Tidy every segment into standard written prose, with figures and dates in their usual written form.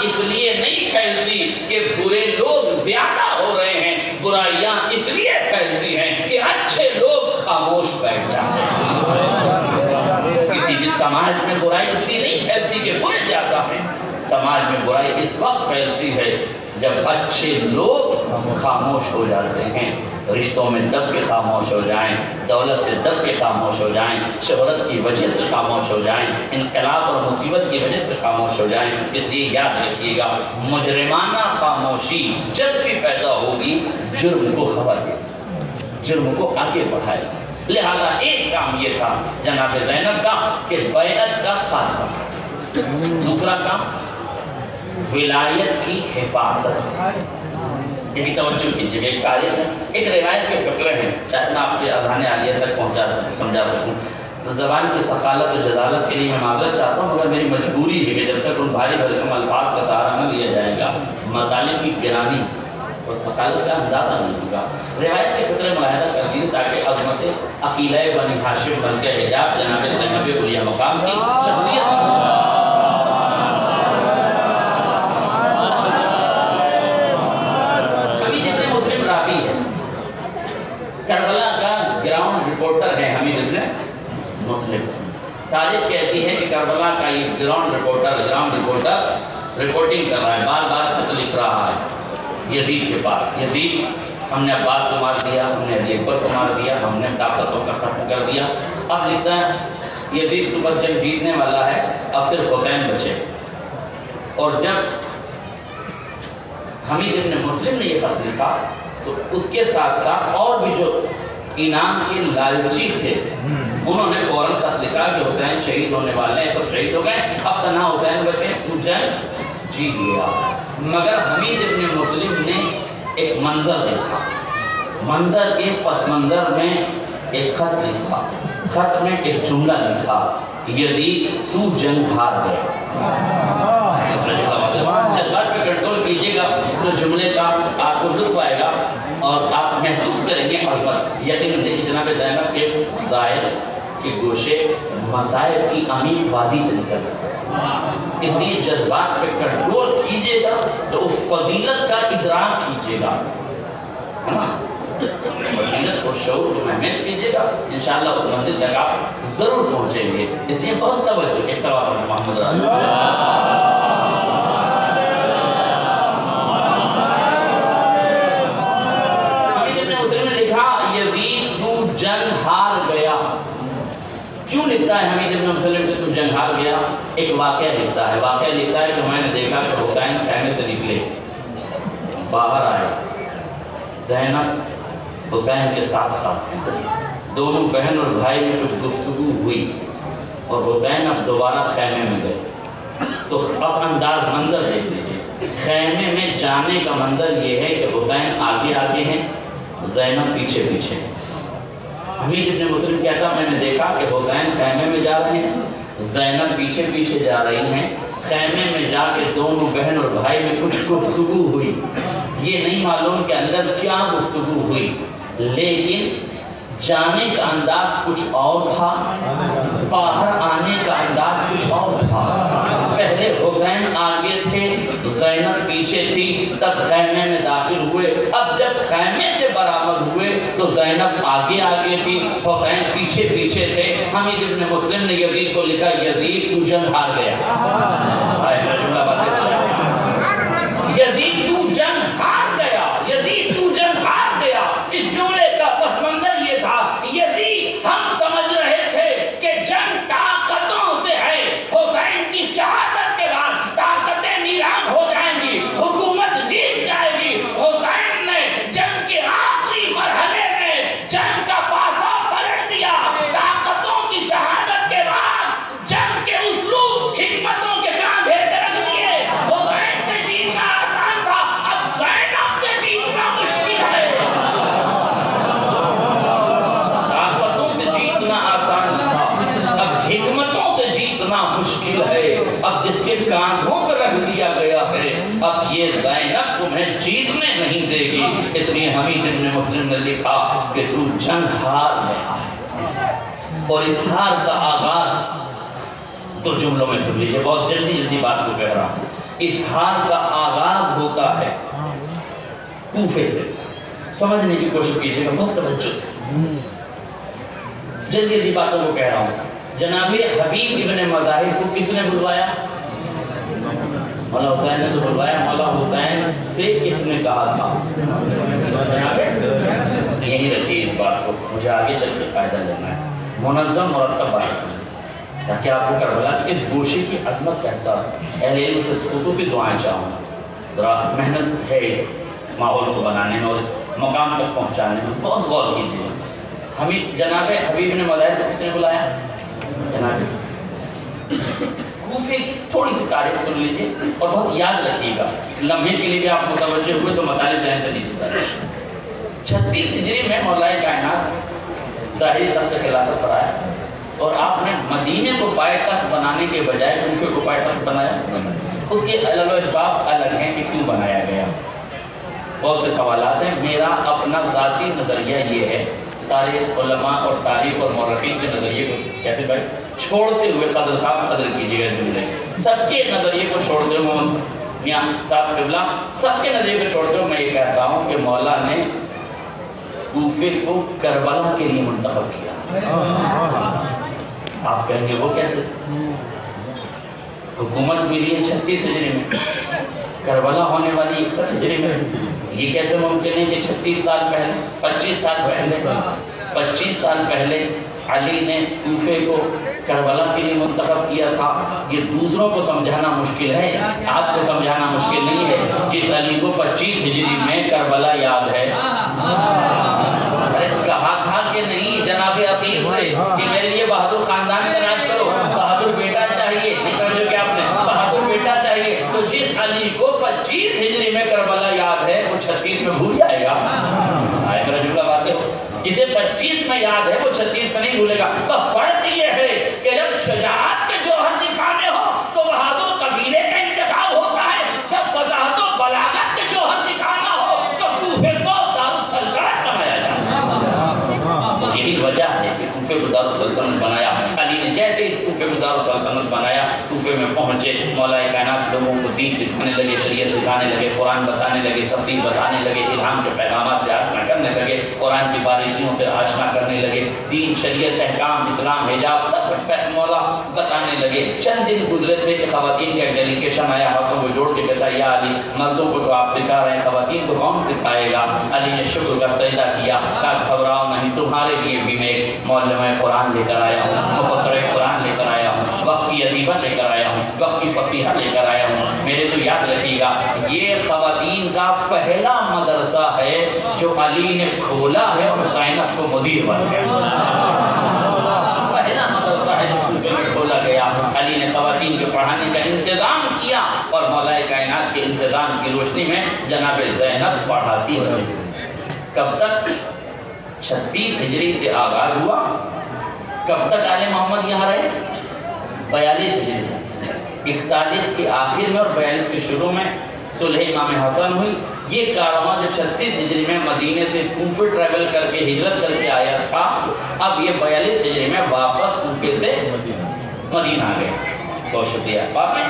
اس لیے نہیں پھیلتی کہ برے لوگ زیادہ ہو رہے ہیں، برائیاں اس لیے پھیلتی ہیں کہ اچھے لوگ خاموش بیٹھ جاتے ہیں۔ کسی بھی سماج میں برائی اس لیے نہیں پھیلتی کہ برے زیادہ ہیں، سماج میں برائی اس وقت پھیلتی ہے جب اچھے لوگ خاموش ہو جاتے ہیں، رشتوں میں دب کے خاموش ہو جائیں، دولت سے دب کے خاموش ہو جائیں، شہرت کی وجہ سے خاموش ہو جائیں، انقلاب اور مصیبت کی وجہ سے خاموش ہو جائیں۔ اس لیے یاد رکھیے گا، مجرمانہ خاموشی جب بھی پیدا ہوگی جرم کو ہوا دے گی، جرم کو آگے بڑھائے گی۔ لہذا ایک کام یہ تھا جناب زینب کا کہ بیعت کا خاتمہ، دوسرا کام ولایت کی حفاظت۔ یہی توجہ کیجیے، ایک تاریخ ہے، ایک روایت کے فقرے ہیں، شاید میں آپ کے اذہان عالیہ تک سمجھا سکوں۔ زبان کی ثقالت و جلالت کے لیے میں معذرت چاہتا ہوں، مگر میری مجبوری ہے کہ جب تک ان بھاری بھرکم الفاظ کا سہارا نہ لیا جائے گا مطالب کی گرامی اور ثقالت کا اندازہ نہیں ہوگا۔ روایت کے فقرے ملاحظہ کر دیجیے تاکہ عظمت عقیلہ بنی ہاشم بن کے حجاب جناب زینب علیہ مقام کی شخصیت کربلا کا گراؤنڈ رپورٹر ہے حمید ابن مسلم۔ تاریخ کہتی ہے کہ کربلا کا یہ گراؤنڈ رپورٹر رپورٹنگ کر رہا ہے، بار بار خط لکھ رہا ہے یزید کے پاس، یزید ہم نے عباس کو مار دیا، ہم نے علی اکبر کو مار دیا، ہم نے طاقتوں کا ختم کر دیا۔ اب لکھتا ہے یزید تو بس جنگ جیتنے والا ہے، اب صرف حسین بچے۔ اور جب حمید ابن مسلم نے یہ خط لکھا تو اس کے ساتھ ساتھ اور بھی جو انعام کے لالچی تھے انہوں نے فوراً خط لکھا کہ حسین شہید ہونے والے ہیں، سب شہید ہو گئے، اب تنہا حسین بچے، تو جنگ جیت گیا۔ مگر حمید ابن مسلم نے ایک منظر دیکھا، منظر کے پس منظر میں ایک خط لکھا، خط میں ایک جملہ لکھا، یزید تو جنگ ہار گیا۔ جذبات پہ کنٹرول کیجیے گا تو جملے کا آپ کو لطف آئے گا اور آپ محسوس کریں گے عظمت۔ یقین دیکھیے جناب زینب کے ظاہر کے گوشے مسائل کی عمیق وادی سے نکل رہے، اس لیے جذبات پہ کنٹرول کیجیے گا تو اس فضیلت کا ادراک کیجیے گا، ہے نا؟ فضیلت اور شعور کو محسوس کیجیے گا، انشاءاللہ اس منزل تک آپ ضرور پہنچیں گے۔ اس لیے بہت توجہ، ایک سوال ہے محمد کیوں لکھتا ہے حمید ابن مسلم کہ تو جنگ ہار گیا؟ ایک واقعہ لکھتا ہے، کہ میں نے دیکھا کہ حسین خیمے سے نکلے، باہر آئے، زینب حسین کے ساتھ ساتھ ہیں، دونوں بہن اور بھائی میں کچھ گفتگو ہوئی اور حسین اب دوبارہ خیمے میں گئے۔ تو اب انداز منظر دیکھ لیجیے، خیمے میں جانے کا منظر یہ ہے کہ حسین آگے آگے ہیں، زینب پیچھے پیچھے۔ حمید ابن مسلم کہتا میں نے دیکھا کہ حسین خیمے میں جا رہے ہیں، زینب پیچھے پیچھے جا رہی ہیں، خیمے میں جا کے دونوں بہن اور بھائی میں کچھ گفتگو ہوئی، یہ نہیں معلوم کہ اندر کیا گفتگو ہوئی، لیکن جانے کا انداز کچھ اور تھا، باہر آنے کا انداز کچھ اور تھا۔ پہلے حسین آگے تھے، زینب پیچھے تھی، تب خیمے میں داخل ہوئے۔ اب جب خیمے سے برآمد ہوئے تو زینب آگے آگے تھی، حسین پیچھے پیچھے تھے۔ حمید ابن مسلم نے یزید کو لکھا، یزید تو جنگ ہار گیا، یزید تو جنگ ہار گیا، یزید تو جنگ ہار گیا۔ اس جملے کا پس منظر یہ تھا، یزید ہم سمجھ رہے تھے کہ جنگ طاقتوں سے ہے، حسین کی شہادت کے بعد طاقتیں نیران ہو جائیں گی، حکومت جیت جائے گی۔ حسین نے جنگ کے آخری مرحلے میں جنگ کا پاسا پلٹ دیا، طاقتوں کی شہادت کے بعد جنگ کے اسلوب حکمتوں کے کاندھے پہ رکھ دیے۔ حسین سے جیتنا آسان تھا، اب زینب سے جیتنا مشکل ہے۔ طاقتوں سے جیتنا آسان تھا، اب حکمتوں سے جیتنا مشکل ہے۔ اب جس کے کاندھوں پر رکھ دیا گیا ہے، اب یہ زینب تمہیں جیتنے نہیں دے گی۔ اس لیے حمید ابن مسلم نے لکھا کہ تو جنگ ہار گیا ہے، اور اس ہار کا آغاز تو جملوں میں سن لیجیے، بہت جلدی بات کو کہہ رہا ہوں۔ اس حال کا آغاز ہوتا ہے کوفے سے. سمجھنے کی کوشش کیجیے گا بہت توجہ سے. جلدی جلدی باتوں کو کہہ رہا ہوں. جناب حبیب ابن مظاہر کو کس نے بلوایا؟ مولا حسین نے تو بلوایا. مولا حسین سے کس نے کہا تھا؟ یہی رکھیے اس بات کو, مجھے آگے چل کے فائدہ لینا ہے. منظم مرتب بات تاکہ آپ کو کربلا کی اس گوشے کی عظمت کا احساس ہو. اہل علم سے خصوصی دعائیں چاہوں گا. ذرا محنت ہے اس ماحول کو بنانے میں اور اس مقام تک پہنچانے میں, بہت غور کیجیے. ہمیں جناب حبیب نے مظاہر کو کس نے بلایا؟ جناب کوفے کی تھوڑی سی تاریخ سن لیجیے اور بہت یاد رکھیے گا. لمحے کے لیے بھی آپ متوجہ ہوئے تو مطالعے ذہن سے نہیں جاتے. 36 ہجری میں مولا کائنات ظاہری تخت خلافت پر آیا اور آپ نے مدینے کو پائے تخت بنانے کے بجائے کوفے کو پائے تخت بنایا. اس کے الگ اسباب الگ ہیں کہ کیوں بنایا گیا. بہت سے سوالات ہیں. میرا اپنا ذاتی نظریہ یہ ہے, سارے علماء اور تاریخ اور مورخین کے نظریے کو کہتے بھائی چھوڑتے ہوئے, قدر صاحب قدر کیجیے گا جملے, سب کے نظریے کو چھوڑتے ہوئے, محمد میاں صاحب قبلہ سب کے نظریے کو چھوڑتے ہوئے میں یہ کہتا ہوں کہ مولا نے کوفے کو کربلا کے لیے منتخب کیا. آپ کہیں گے وہ کیسے؟ حکومت ملی ہے 36 ہجری میں, کربلا ہونے والی 61 ہجری میں. یہ کیسے ممکن ہے کہ 36 سال پہلے 25 سال پہلے علی نے کوفے کو کربلا کے لیے منتخب کیا تھا. یہ دوسروں کو سمجھانا مشکل ہے, آپ کو سمجھانا مشکل نہیں ہے. جس علی کو 25 ہجری میں کربلا یاد ہے, کہا تھا کہ نہیں جناب عقیل سے کہ میرے لیے بہادر خاندان تلاش کرو, بہادر بیٹا چاہیے. جو کہ آپ نے بہادر بیٹا چاہیے, تو جس علی کو 25 ہجری میں کربلا یاد ہے وہ 36 میں بھول جائے گا. میرا جملہ بات ہے, جسے 25 میں یاد ہے وہ 36 میں نہیں بھولے گا. تو فرق یہ ہے کہ جب شجاعت کے جوہر دکھانے ہو تو بہادر قبیلے کا انتخاب ہوتا ہے, جب وضاحت و بلاغت کے جوہر دکھانا ہو تو کوفے کو دارالسلطنت بنایا جاتا ہے. یہی وجہ ہے کہ کوفے کو دارالسلطنت بنایا. علی نے جیسے ہی کوفے کو دارالسلطنت بنایا, کوفے میں پہنچے, مولا کائنات لوگوں کو دین سکھانے لگے, شریعت سکھانے لگے, قرآن بتانے لگے, تفسیر بتانے لگے, الہام کے پیغامات سے آشنا کرنے لگے, قرآن کی باریکیوں سے آشنا کرنے لگے, دین, شریعت, احکام, اسلام, حجاب سب کچھ مولا بتانے لگے. چند دن گزرے تھے کہ خواتین کا ایک ڈیلیگیشن آیا, ہاتھوں کو جوڑ کے کہتا یا علی مردوں کو تو آپ سکھا رہے ہیں, خواتین کو کون سکھائے گا؟ علی نے شکر کا سجدہ کیا, کہا گھبراؤ نہیں, تمہارے لیے بھی میں ایک معلمہ قرآن لے کر آیا ہوں, مفسر قرآن لے کر آیا ہوں, وقت کی ادیبہ لے کر آیا ہوں, وقت کی فصیحہ لے کر آیا ہوں. میرے تو یاد رکھیے گا یہ خواتین کا پہلا مدرسہ ہے جو علی نے کھولا ہے اور زینب کو مدیر بن گیا. پہلا مدرسہ ہے جو کوفے میں کھولا گیا. علی نے خواتین کے پڑھانے کا انتظام کیا اور مولا کائنات کے انتظام کی روشنی میں جناب زینب پڑھاتی رہی. کب تک؟ 36 ہجری سے آغاز ہوا. کب تک آل محمد یہاں رہے؟ 42 ہجری, 41 کے آخر میں اور 42 کے شروع میں صلح امام حسن ہوئی. یہ کارواں جو 36 ہجری میں مدینے سے کوفے ٹریول کر کے ہجرت کر کے آیا تھا, اب یہ 42 ہجری میں واپس کوفے سے مدینہ آ گیا. بہت شکریہ, واپس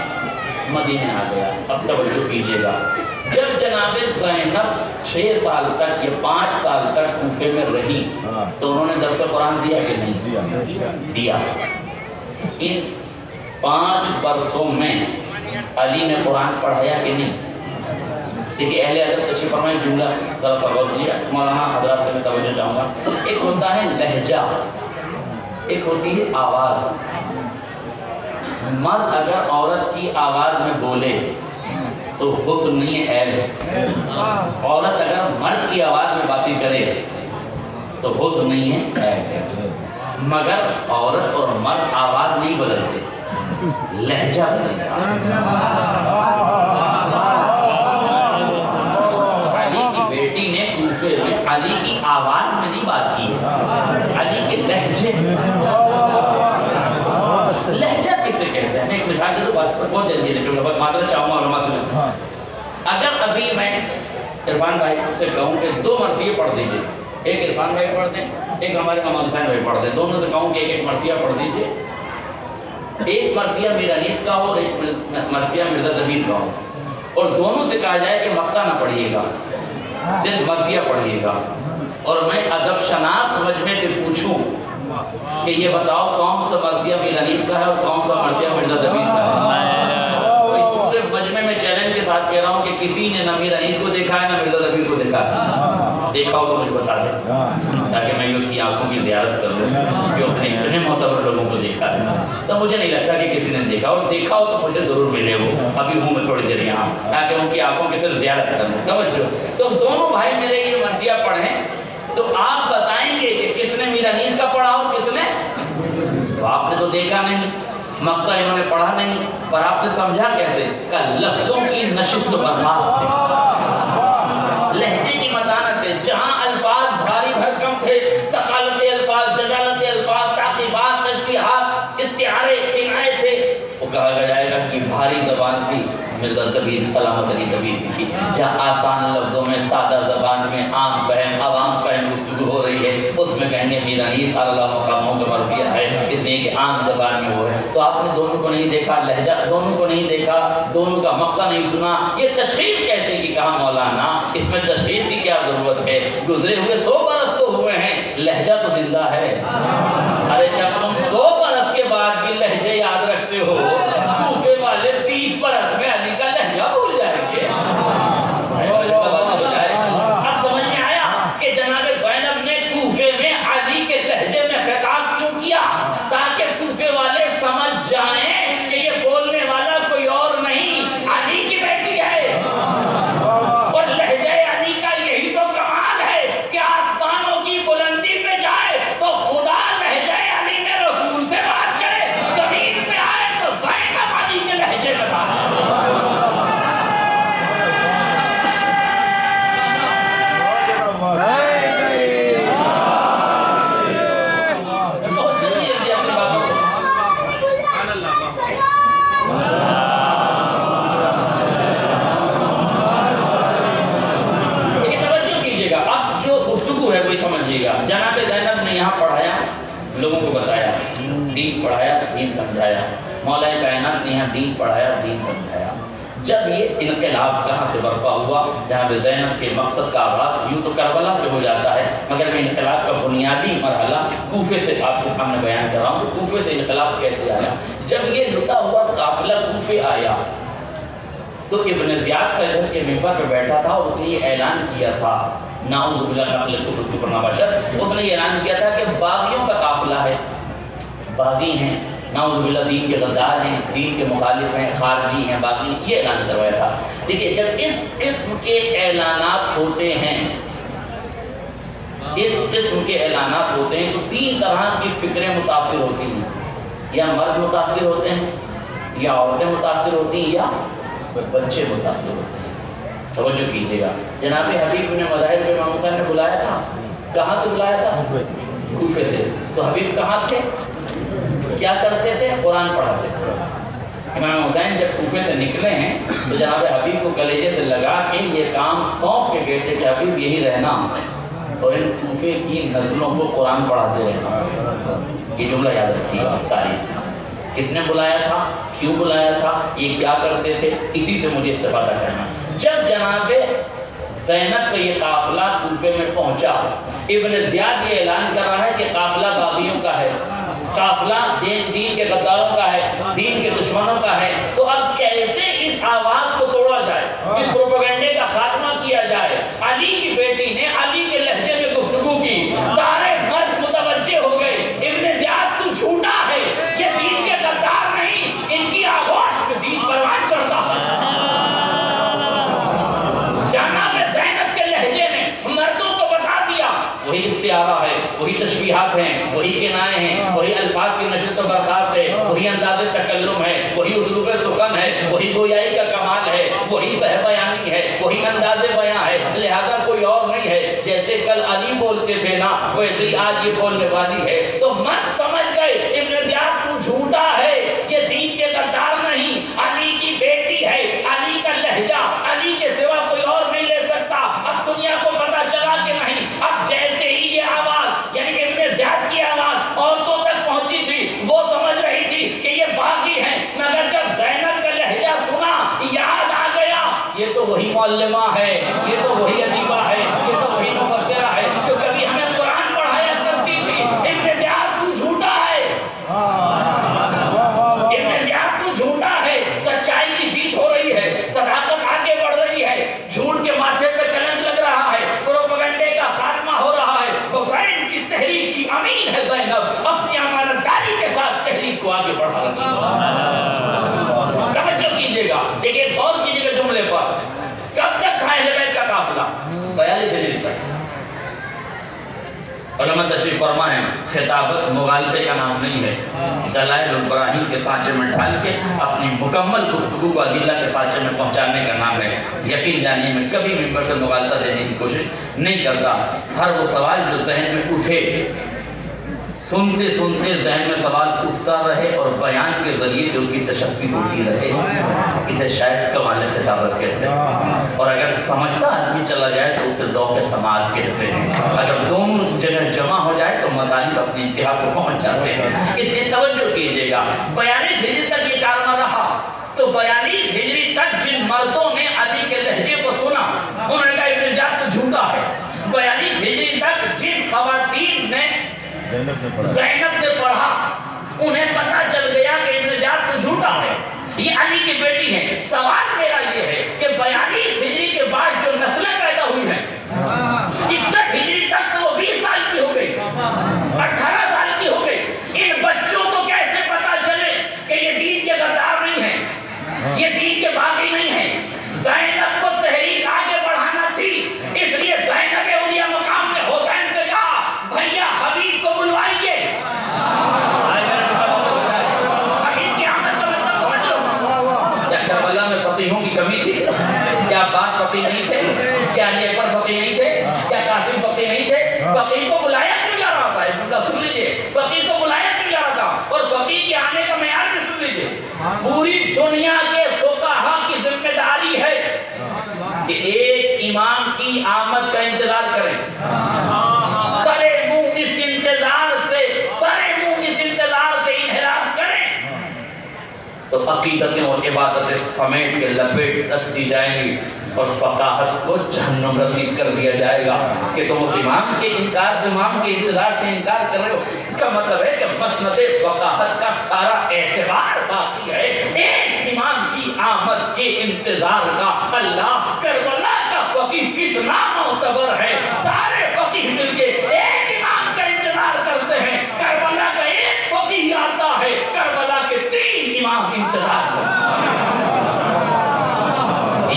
مدینہ آ گیا. اب توجہ کیجیے گا, جب جناب زینب 6 سال تک یا 5 سال تک کوفے میں رہی تو انہوں نے درس قرآن دیا کہ نہیں دیا؟ ان 5 برسوں میں علی نے قرآن پڑھایا کہ نہیں؟ دیکھیے اہل ادب تشریف فرمائے, جملہ ذرا سا غور کیجیے, مولانا حضرات سے میں توجہ چاہوں گا. ایک ہوتا ہے لہجہ, ایک ہوتی ہے آواز. مرد اگر عورت کی آواز میں بولے تو حسن نہیں ہے, عیب ہے. عورت اگر مرد کی آواز میں باتیں کرے تو حسن نہیں ہے, عیب ہے. مگر عورت اور مرد آواز نہیں بدلتے, لہجہ بدلتا. علی کی بیٹی نے کوفے میں علی کی آواز میں نہیں بات کی, علی کے لہجے. لہجہ کسے کہتے ہیں؟ میں ایک مثال کی تو بات بہت جلدی لیکن بہت معذرت چاہوں گا علماء سے. اگر ابھی میں عرفان بھائی سے کہوں کہ 2 مرثیے پڑھ دیجیے, ایک عرفان بھائی پڑھ دیں, ایک ہمارے محمد حسین بھائی پڑھ دیں, دونوں سے کہوں کہ ایک مرثیہ پڑھ دیجیے, ایک مرثیہ میرانیس کا ہو اور ایک مرثیہ مرزا ضبیر کا ہو، اور دونوں سے کہا جائے کہ مکہ نہ پڑھیے گا، صرف مرثیہ پڑھیے گا، اور میں ادب شناس مجمع سے پوچھوں کہ یہ بتاؤ کون سا مرثیہ میرانیس کا ہے اور کون سا مرثیہ مرزا ضبیر کا ہے، تو اس پورے مجمع میں چیلنج کے ساتھ کہہ رہا ہوں کہ کسی نے نہ میرانیس کو دیکھا ہے نہ مرزا ضبیر کو دیکھا ہے، دیکھا ہو تو مجھے بتا دیں تاکہ میں اس کی آنکھوں کی زیارت کر لوں کہ اس نے اتنے معتبر لوگوں کو دیکھا ہے، تو مجھے نہیں لگتا کہ کسی نے دیکھا، اور دیکھا ہو تو مجھے ضرور ملے وہ، ابھی ہوں میں تھوڑی دیر یہاں تاکہ ان کی آنکھوں کی صرف زیارت کر لوں۔ توجہ، تو دونوں بھائی میرے یہ مرثیہ پڑھیں تو آپ بتائیں گے کہ کس نے میرانیس کا پڑھا اور کس نے، تو آپ نے تو دیکھا نہیں، مکہ انہوں نے پڑھا نہیں، پر آپ نے سمجھا کیسے کہ لفظوں کی نشست و برخاست تھی، لہجے کی متانت ہے، جہاں الفاظ بھاری بھرکم تھے، ثقالت الفاظ، جلالت الفاظ، تعقیبات، تشبیہات، استعارے، کنایے تھے، وہ کہا جائے گا کہ بھاری زبان تھی مرزا ضبیر، سلامت علی ضبیر کی تھی، جہاں آسان لفظوں میں، سادہ زبان میں، عام فہم، عوام فہم گفتگو ہو رہی ہے، اس میں کہیں گے میرانیس اعلیٰ مقاموں کا مرثیہ ہے، اس لیے کہ عام زبان میں وہ ہے۔ تو آپ نے دونوں کو نہیں دیکھا، لہجہ دونوں کو نہیں دیکھا، دونوں کا مقطع نہیں سنا، یہ تشخیص کیسے کی کہا مولانا، اس میں تشخیص کی کیا ضرورت ہے، گزرے ہوئے 100 برس تو ہوئے ہیں، لہجہ تو زندہ ہے۔ ارے جب تم 100 برس کے بعد بھی لہجے یاد رکھتے ہو، کوفے والے 30 برس میں علی کا لہجہ بھول جائیں گے۔ اب سمجھ میں آیا کہ جناب زینب نے کوفے میں علی کے لہجے میں خطاب کیوں کیا، تاکہ کوفے والے سمجھ جائیں کہ یہ بولنے والا کوئی اور نہیں، علی کی بیٹی ہے، اور لہجہ علی کا یہی تو کمال ہے کہ آسمانوں کی بلندی پہ جائے تو خدا لہجہ علی میں رسول سے بات کرے، زمین پہ آئے تو زینب علی کے لہجے میں بات کرے۔ جناب زینب نے یہاں پڑھایا، لوگوں کو بتایا، دین پڑھایا، دین سمجھایا، مولا کائنات نے یہاں دین پڑھایا، دین سمجھایا۔ جب یہ انقلاب کہاں سے برپا ہوا، جناب زینب کے مقصد کا آغاز یوں تو کربلا سے ہو جاتا ہے، مگر میں انقلاب کا بنیادی مرحلہ کوفے سے آپ کے سامنے بیان کر رہا ہوں کہ کوفے سے انقلاب کیسے آیا۔ جب یہ لٹا ہوا قافلہ کوفے آیا تو ابن زیاد سیدت کے ممبر پہ بیٹھا تھا اور اس نے یہ اعلان کیا تھا، نعوذ باللہ نقل کفر بشر، اس نے یہ اعلان کیا تھا کہ باغیوں کا قافلہ ہے، باغی ہیں، نعوذ باللہ دین کے غدار ہیں، دین کے مخالف ہیں، خارجی ہیں، باغی، یہ اعلان کروایا تھا۔ دیکھیے جب اس قسم کے اعلانات ہوتے ہیں، اس قسم کے اعلانات ہوتے ہیں تو 3 طرح کی فکریں متاثر ہوتی ہیں، یا مرد متاثر ہوتے ہیں، یا عورتیں متاثر ہوتی ہیں، یا بچے متاثر ہوتے ہیں۔ توجہ کیجیے گا، جناب حبیب نے مظاہر کو امام حسین نے بلایا تھا، کہاں سے بلایا تھا؟ کوفے سے۔ تو حبیب کہاں تھے، کیا کرتے تھے؟ قرآن پڑھاتے تھے۔ امام حسین جب کوفے سے نکلے ہیں تو جناب حبیب کو کلیجے سے لگا کے یہ کام سونپ کے گئے تھے کہ حبیب یہی رہنا اور ان کوفے کی نسلوں کو قرآن پڑھاتے رہنا۔ یہ جملہ یاد رکھیے گا، تاریخ کس نے بلایا تھا، کیوں بلایا تھا، یہ کیا کرتے تھے، اسی سے مجھے استفادہ کرنا۔ جب جناب زینب کا یہ قافلہ کوفے میں پہنچا، ابن زیاد یہ اعلان کر رہا ہے کہ قافلہ باغیوں کا ہے، قافلہ دین کے غداروں کا ہے، دین کے دشمنوں کا ہے، تو اب کیسے اس آواز کو توڑا جائے، اس پروپیگنڈے کا خاتمہ کیا جائے۔ علی کی بیٹی نے علی کے لہجے میں گفتگو کی، سارے مرد متوجہ ہو گئے، ابن زیاد تو جھوٹا ہے، یہ دین کے غدار نہیں، ان کی آواز پہ دین پروان چڑھتا ہے۔ جناب زینب کے لہجے نے مردوں کو بتا دیا، وہی استعارہ ہے، وہی تشبیہات ہیں، وہی کنائے ہیں، وہی الفاظ کی نشست و برخاست ہے، وہی انداز تکلم ہے، وہی اسلوب سخن ہے، وہی گویائی کا کمال ہے، وہی سہ بیانی ہے، وہی انداز بیاں ہے، لہذا کوئی اور نہیں ہے۔ جیسے کل علی بولتے تھے نا، ویسے ہی آج یہ بولنے والی ہے۔ تو مرد سمجھ گئے ابن زیاد تو جھوٹا ہے، یہ دین کے غدار نہیں، علی کی بیٹی ہے، علی کا لہجہ علی کے سوا کوئی اور نہیں لے سکتا۔ اب دنیا کو پتا چلا کہ نہیں، اب جیسے ہی یہ آواز یعنی کہ ابن زیاد کی آواز عورتوں تک پہنچی تھی، وہ سمجھ رہی تھی کہ یہ بات وہی معلمہ ہے، یہ تو وہی ادیبہ ہے، یہ تو وہی مفسرہ ہے جو کبھی ہمیں قرآن پڑھایا کرتی تھی۔ ابن زیاد تو جھوٹا ہے، ابن زیاد تو جھوٹا ہے، سچائی کی جیت ہو رہی ہے، صداقت آگے بڑھ رہی ہے، جھوٹ کے ماتھے پہ کلنگ لگ رہا ہے، پروپیگنڈے کا خاتمہ ہو رہا ہے۔ حسین کی تحریک کی امین ہے زینب، اپنی امانتداری کے ساتھ تحریک کو آگے بڑھا رہی ہے۔ توجہ کیجئے گا، ایک غور کیجئے گا جملے پر، کب تک تھا اہل بیت کا قافلہ؟ 42 ہجری تک۔ علماء تشریف فرما ہے، خطابت مغالطے کا نام نہیں ہے، دلائل البراہیم کے سانچے میں ڈال کے اپنی مکمل گفتگو کو ادلہ کے سانچے میں پہنچانے کا نام ہے۔ یقین جانیے میں کبھی ممبر سے مغالطہ دینے کی کوشش نہیں کرتا۔ ہر وہ سوال جو ذہن میں اٹھے، سنتے سنتے ذہن میں سوال اٹھتا رہے اور بیان کے ذریعے سے اس کی تشفی ہوتی رہے، اسے شاید کمال خطابت کہتے ہیں۔ اور اگر سمجھتا آدمی چلا جائے تو اسے ذوق سماعت کہتے ہیں۔ اگر دونوں جگہ جمع ہو جائے تو مطالب اپنی انتہا کو پہنچ جاتے ہیں۔ اس لیے توجہ کیجئے گا، 42 ہجری تک یہ کارنامہ رہا، تو 42 ہجری تک جن مردوں نے علی کے لہجے کو سنا انہوں نے کہا ابن زیاد تو جھوٹا ہے۔ 42 ہجری تک جن خواتین نے زینب سے پڑھا انہیں پتہ چل گیا کہ ابن زیاد تو جھوٹا ہے، یہ علی کی بیٹی ہے۔ سوال میرا یہ ہے کہ 42 ہجری کے بعد جو نسلیں پیدا ہوئی ہیں، 61 ہجری تک تو وہ 20 سال کی ہو گئی، 18 سال کی ہو گئی، ان بچوں کو کیسے پتہ چلے کہ یہ دین کے غدار نہیں ہیں، یہ دین کے باغی نہیں ہیں؟ زینب کو تحریک آگے بڑھانا تھی، اس لیے زینب اولیاء مقام نے حسین سے کہا بھیا حبیب کو بلوائیے۔ حبیب کی آمد کا مطلب سمجھو، کیا کربلا میں فقیہوں کی کمی تھی؟ کیا عباس فقیہ نہیں تھے؟ کیا علی اکبر فقیہ نہیں تھے؟ کیا قاسم فقیہ نہیں تھے؟ فقیہ کو بلایا کیوں جا رہا تھا؟ اس مطلب سن لیجئے، فقیہ کو بلایا کیوں جا رہا تھا؟ اور فقیہ کے آنے کا معیار بھی سن لیجئے، پوری دنیا کے فقہا کی ذمہ داری ہے کہ ایک امام کی آمد کا انتظار کریں، سرے منہ اس انتظار سے انحراف کریں تو عقیدتیں اور عبادتیں سمیٹ کے لپیٹ تک دی جائیں گی اور فقاہت کو جہنم رسید کر دیا جائے گا کہ تم اس امام کے انتظار سے انکار کر رہے ہو۔ اس کا مطلب ہے کہ مسند فقاہت کا سارا اعتبار باقی ہے ایک امام کی آمد کے انتظار کا۔ اللہ کربلا کا فقیہ کتنا معتبر ہے، سارے فقیہ مل کے ایک امام کا انتظار کرتے ہیں، کربلا کا ایک فقیہ آتا ہے، کربلا کے 3 امام انتظار کرتے ہیں۔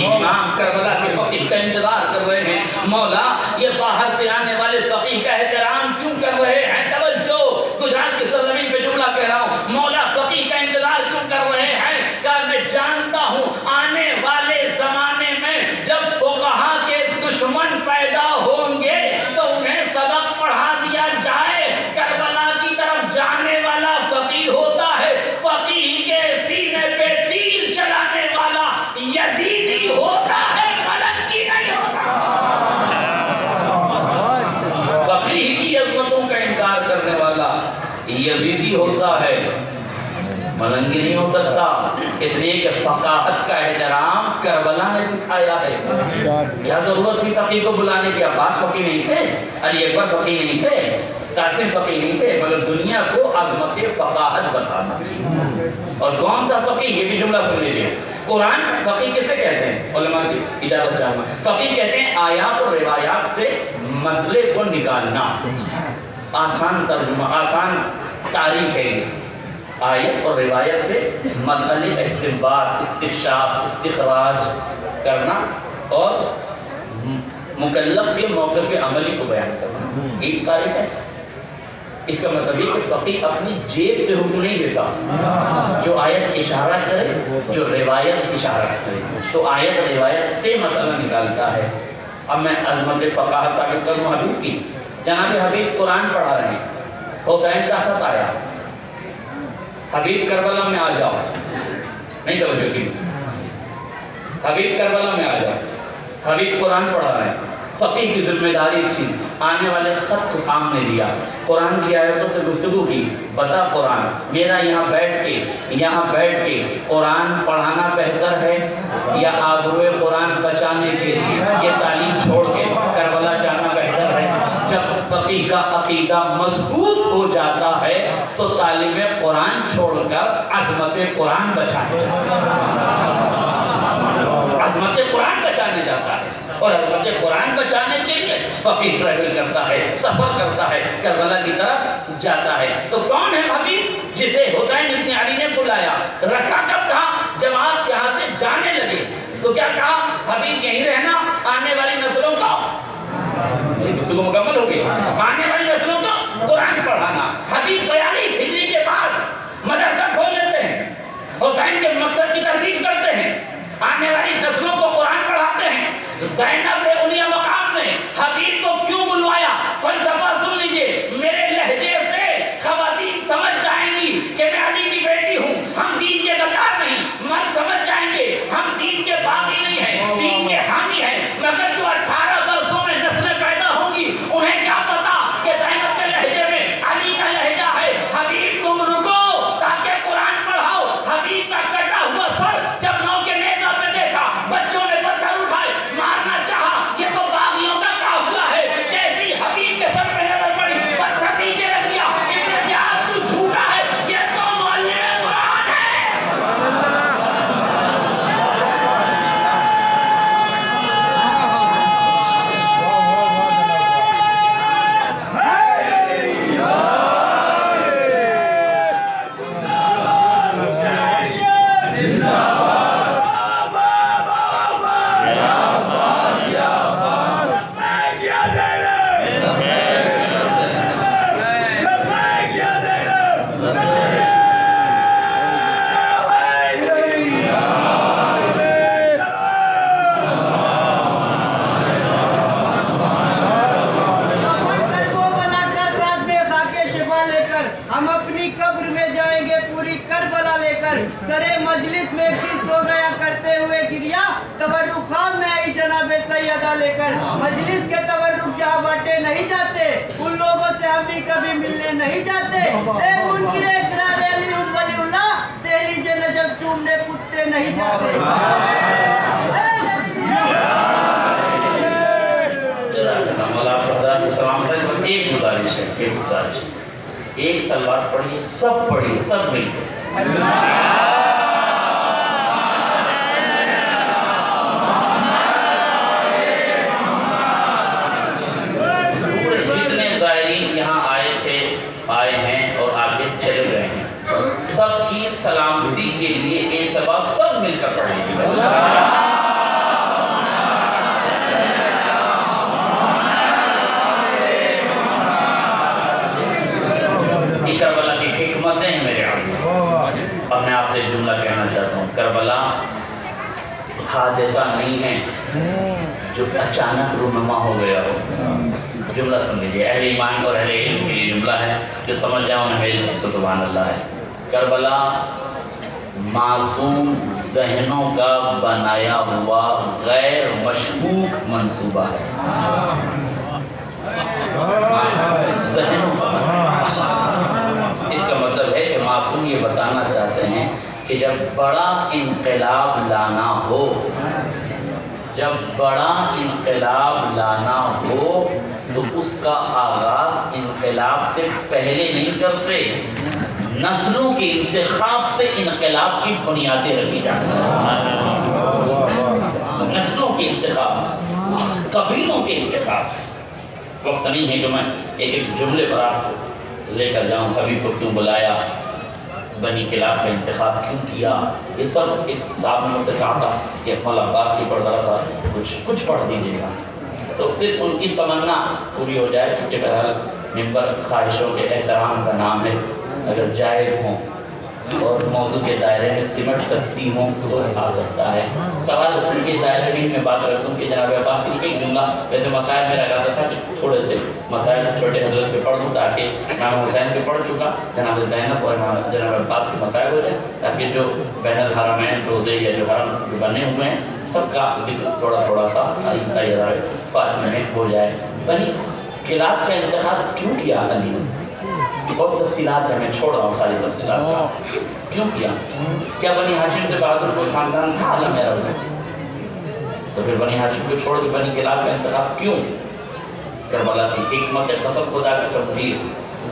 امام کربلا کے فقیہ کا انتظار کر رہے ہیں، مولا یہ باہر سے آنے والے فقیہ کا احترام کیوں کر رہے ہیں؟ توجہ، گجرات کی سرزمین پہ جملہ کہہ رہا ہوں، مولا فقیہ کا انتظار کیوں کر رہے ہیں؟ کہ میں جانتا ہوں آنے والے زمانے میں جب فقہا کے دشمن پیدا ہوں گے تو انہیں سبق پڑھا دیا جائے۔ کربلا کی طرف جانے والا فقیہ ہوتا ہے، فقیہ کے سینے پہ تیر چلانے والا یزیدی ہوتا ہے، ملکی نہیں ہوتا۔ فقیہ کی عظمتوں کا انکار کرنے والا یزیدی ہوتا ہے، ملنگی نہیں ہو سکتا۔ اس لیے کہ فقاہت کا احترام کربلا نے سکھایا ہے۔ کیا ضرورت تھی فقیہ کو بلانے کی؟ عباس فقیہ نہیں تھے، علی اکبر فقیہ نہیں تھے، قاسم فقیہ نہیں تھے، مگر دنیا کو عظمت فقاہت بتانا تھی۔ اور کون سا فقیہ؟ یہ بھی جملہ سن لیجیے، قرآن فقیہ کسے کہتے ہیں؟ علماء کی اجازت چاہوں گا، فقیہ کہتے ہیں آیات اور روایات سے مسئلے کو نکالنا۔ آسان ترجمہ، آسان تعریف ہے، آیت اور روایت سے مسئلے استنباط، استکشاف، استخراج کرنا اور مکلف کے موقع کے عملی کو بیان کرنا، ایک تعریف ہے۔ اس کا مطلب یہ کہ فقیہ اپنی جیب سے حکم نہیں دیتا، جو آیت اشارہ کرے، جو روایت اشارہ کرے، تو آیت روایت سے مسئلہ نکالتا ہے۔ اب میں عظمت فقاہت ثابت کروں حبیب کی۔ جناب حبیب قرآن پڑھا رہے ہیں، حسین کا خط آیا، حبیب کربلا میں آ جاؤ، نہیں توجہ کی، حبیب کربلا میں آ جاؤ، حبیب قرآن پڑھا رہے ہیں۔ فقیہ کی ذمہ داری تھی، آنے والے خط کو سامنے لیا، قرآن کی آیتوں سے گفتگو کی، بتا قرآن میرا یہاں بیٹھ کے قرآن پڑھانا بہتر ہے یا آبروئے قرآن بچانا امتی کا عقیدہ مضبوط ہو جاتا ہے تو تعلیم قرآن چھوڑ کر عظمت قرآن بچانے جاتا ہے، عظمت قرآن بچانے جاتا ہے، اور عظمت قرآن بچانے کے لیے فقیر ٹریول کرتا ہے، سفر کرتا ہے، کربلا کی طرف جاتا ہے۔ تو کون ہے حبیب جسے حسین ابن علی نے بلایا؟ رکھا کب تھا؟ جب آپ یہاں سے جانے لگے تو کیا کہا؟ حبیب یہیں رہنا، آنے والی نسلوں کا کو مکمل ہو گیا، آنے والی نسلوں کو قرآن پڑھانا۔ حبیب 42 ہجری کے بعد مدرسہ کھول لیتے ہیں، حسین کے مقصد کی تحقیق کرتے ہیں، آنے والی نسلوں کو قرآن پڑھاتے ہیں۔ زینب نے انہیں مقام میں حبیب کو کیوں بلوایا؟ فلسفہ سن لیجئے، میرے لہجے سے خواتین سمجھ جائیں گی کہ میں علی کی بیٹی ہوں، ہم دین کے غدار نہیں، مرد سمجھ جائیں گے ہم دین کے باغی نہیں ہیں، دین کے حامی ہیں، مگر جو 18 برسوں میں نسلیں پیدا ہوں گی انہیں کیا پتا کہ زینب کے لہجے میں علی کا لہجہ ہے۔ حبیب تم رکو تاکہ قرآن پڑھاؤ۔ حبیب کا کٹا ہوا سر جب نو کے میدہ پہ دیکھا، بچوں نے پتھر اٹھائے، مارنا چاہا، یہ تو باغیوں کا قافلہ ہے۔ جیسی حبیب کے سر پہ نظر پڑی، پتھر نیچے رکھ دیا، ابن زیاد تو جھوٹا ہے، یہ تو معلم قرآن ہے۔ ہم اپنی قبر میں جائیں گے پوری کربلا لے کر، سرے مجلس میں کس ہو گیا کرتے ہوئے گریا، تبرک خان میں آئی جناب سیدہ لے کر۔ مجلس کے تبرک جہاں بانٹے نہیں جاتے، ان لوگوں سے ہم بھی کبھی ملنے نہیں جاتے۔ اے منکر اقرار علی ولی اللہ، دہلی کے نجف چومنے کتے نہیں جاتے۔ ایک گزارش ہے، ایک سلوات پڑھیے، سب پڑھیے، سب مل کے۔ جتنے زائرین یہاں آئے ہیں اور آگے چلے گئے ہیں، سب کی سلامتی کے لیے ایک سلوات سب مل کر پڑھیں۔ کربلا کی حکمتیں ہیں میرے عزیز، اور میں آپ سے جملہ کہنا چاہتا ہوں، کربلا حادثہ نہیں ہے جو اچانک رونما ہو گیا ہو۔ جملہ سن لیجیے، اہل ایمان اور اہل علم کے لیے جملہ ہے، جو سمجھ جاؤ انہیں سبحان اللہ ہے۔ کربلا معصوم ذہنوں کا بنایا ہوا غیر مشکوک منصوبہ ہے۔ ذہنوں کا اس کا مطلب ہے کہ معصوم یہ بتانا چاہتے ہیں کہ جب بڑا انقلاب لانا ہو، جب بڑا انقلاب لانا ہو تو اس کا آغاز انقلاب سے پہلے نہیں کرتے، نسلوں کے انتخاب سے انقلاب کی بنیادیں رکھی جاتی ہیں۔ نسلوں کے انتخاب، قبیلوں کے انتخاب۔ وقت نہیں ہے کہ میں ایک ایک جملے پر آپ کو لے کر جاؤں، حبیب کو کیوں بلایا، بنی کلاب کا انتخاب کیوں کیا، یہ سب ایک صاحب نے مجھ سے کہا تھا کہ اکمل عباس کی پر ذرا سا کچھ پڑھ دیجیے گا، تو صرف ان کی تمنا پوری ہو جائے، کیونکہ بہرحال ممبر خواہشوں کے احترام کا نام ہے، اگر جائز ہوں اور موضوع کے دائرے میں سمٹ سکتی ہوں تو آ سکتا ہے۔ سوال ان کے دائرے میں میں بات رکھوں کہ جناب عباس کی ایک جملہ، ویسے مسائل میرا کہتا تھا کہ تھوڑے سے مسائل چھوٹے حضرت پہ پڑھ دوں تاکہ امام حسین پہ پڑھ چکا، جناب زینب اور جناب عباس کے مسائل ہو جائیں، تاکہ جو بین الحرمین روزے یا جو حرم بنے ہوئے ہیں سب کا ذکر تھوڑا سا آہستہ فاطمہ میں ہو جائے۔ بنی کلاب کا انتخاب کیوں کیا علی نے؟ بہت تفصیلات ہیں، میں چھوڑ رہا ہوں ساری تفصیلات کا۔ کیوں کیا؟ کیا بنی ہاشم سے بہادر کوئی خاندان تھا عالم عرب میں؟ تو پھر بنی ہاشم کو چھوڑ کے بنی کلاب کا انتخاب کیوں؟ کربلا کی حکمت قسم خدا کی سمجھیے،